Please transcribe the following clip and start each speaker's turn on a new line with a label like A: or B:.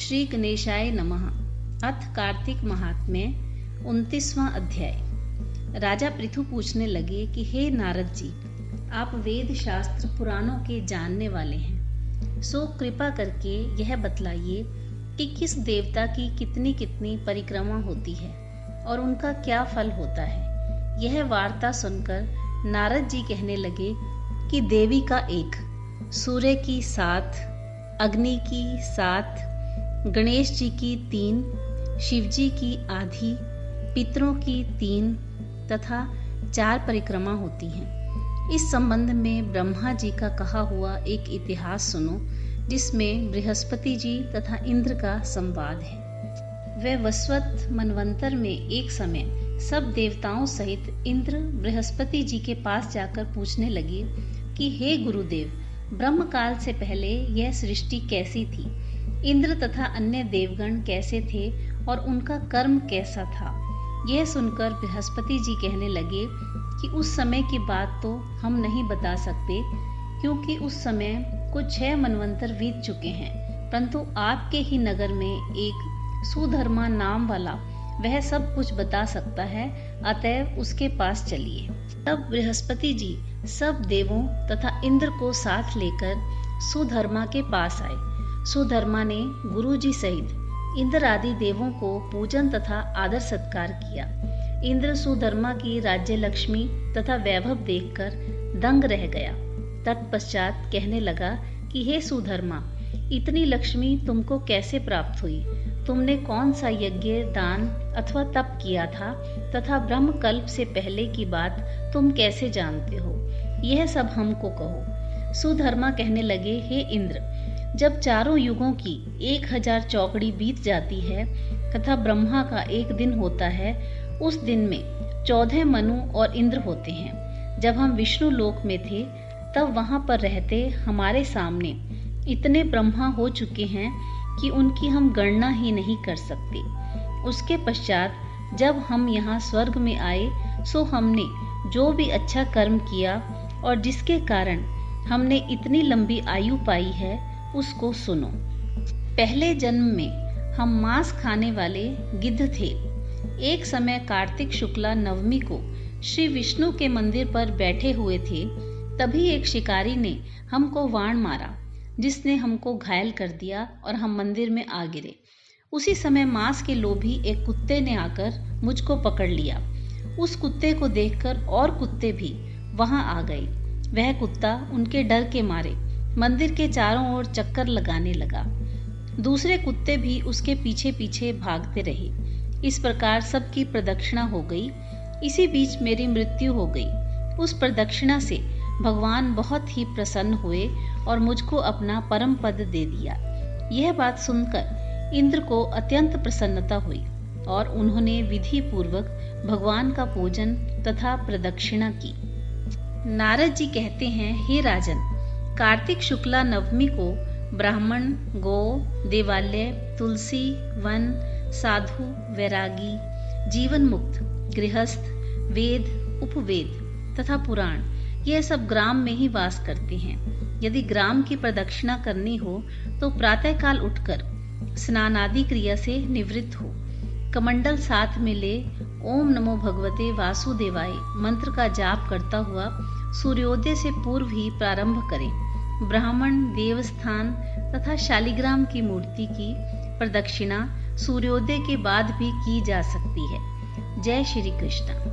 A: श्री गणेशाय नमः। अथ कार्तिक महात्म्य 29वां अध्याय। राजा पृथु पूछने लगे कि हे नारद जी, आप वेद शास्त्र पुराणों के जानने वाले हैं, सो कृपा करके यह बतलाइए कि किस देवता की कितनी कितनी परिक्रमा होती है और उनका क्या फल होता है। यह वार्ता सुनकर नारद जी कहने लगे कि देवी का 1, सूर्य की 7, अग्नि की 7, गणेश जी की 3, शिव जी की आधी, पितरों की 3 तथा 4 परिक्रमा होती हैं। इस संबंध में ब्रह्मा जी का कहा हुआ एक इतिहास सुनो, जिसमें बृहस्पति जी तथा इंद्र का संवाद है। वह वस्वत मनवंतर में एक समय सब देवताओं सहित इंद्र बृहस्पति जी के पास जाकर पूछने लगे कि हे गुरुदेव, ब्रह्म काल से पहले यह सृष्टि कैसी थी, इंद्र तथा अन्य देवगण कैसे थे और उनका कर्म कैसा था। यह सुनकर बृहस्पति जी कहने लगे कि उस समय की बात तो हम नहीं बता सकते, क्योंकि उस समय कुछ 6 मनवंतर बीत चुके हैं, परंतु आपके ही नगर में एक सुधर्मा नाम वाला वह सब कुछ बता सकता है, अतएव उसके पास चलिए। तब बृहस्पति जी सब देवों तथा इंद्र को साथ लेकर सुधर्मा के पास आए। सुधर्मा ने गुरु जी सहित इंद्र आदि देवों को पूजन तथा आदर सत्कार किया। इंद्र सुधर्मा की राज्य लक्ष्मी तथा वैभव देखकर दंग रह गया। तत्पश्चात कहने लगा कि हे सुधर्मा, इतनी लक्ष्मी तुमको कैसे प्राप्त हुई? तुमने कौन सा यज्ञ, दान अथवा तप किया था तथा ब्रह्म कल्प से पहले की बात तुम कैसे जानते हो? यह सब हमको कहो। सुधर्मा कहने लगे, हे इंद्र, जब चारों युगों की 1000 चौकड़ी बीत जाती है तथा ब्रह्मा का एक दिन होता है, उस दिन में 14 मनु और इंद्र होते हैं। जब हम विष्णु लोक में थे तब वहां पर रहते हमारे सामने इतने ब्रह्मा हो चुके हैं कि उनकी हम गणना ही नहीं कर सकते। उसके पश्चात जब हम यहाँ स्वर्ग में आए, सो हमने जो भी अच्छा कर्म किया और जिसके कारण हमने इतनी लंबी आयु पाई है, उसको सुनो। पहले जन्म में हम मांस खाने वाले गिद्ध थे। एक समय कार्तिक शुक्ला नवमी को श्री विष्णु के मंदिर पर बैठे हुए थे, तभी एक शिकारी ने हमको वाण मारा, जिसने हमको घायल कर दिया और हम मंदिर में आ गिरे। उसी समय मांस के लोभी एक कुत्ते ने आकर मुझको पकड़ लिया। उस कुत्ते को देखकर और कुत्ते भी वहां आ गए। वह कुत्ता उनके डर के मारे मंदिर के चारों ओर चक्कर लगाने लगा। दूसरे कुत्ते भी उसके पीछे पीछे भागते रहे। इस प्रकार सबकी प्रदक्षिणा हो गई। इसी बीच मेरी मृत्यु हो गई। उस प्रदक्षिणा से भगवान बहुत ही प्रसन्न हुए और मुझको अपना परम पद दे दिया। यह बात सुनकर इंद्र को अत्यंत प्रसन्नता हुई और उन्होंने विधि पूर्वक भगवान का पूजन तथा प्रदक्षिणा की। नारद जी कहते हैं, हे राजन, कार्तिक शुक्ला नवमी को ब्राह्मण, गौ, देवालय, तुलसी, वन, साधु, वैरागी, जीवन मुक्त, गृहस्थ, वेद, उपवेद तथा पुराण, यह सब ग्राम में ही वास करते हैं। यदि ग्राम की प्रदक्षिणा करनी हो तो प्रातःकाल उठकर स्नान आदि क्रिया से निवृत्त हो, कमंडल साथ में ले ओम नमो भगवते वासुदेवाय मंत्र का जाप करता हुआ सूर्योदय से पूर्व ही प्रारंभ करें। ब्राह्मण, देवस्थान तथा शालिग्राम की मूर्ति की प्रदक्षिणा सूर्योदय के बाद भी की जा सकती है। जय श्री कृष्ण।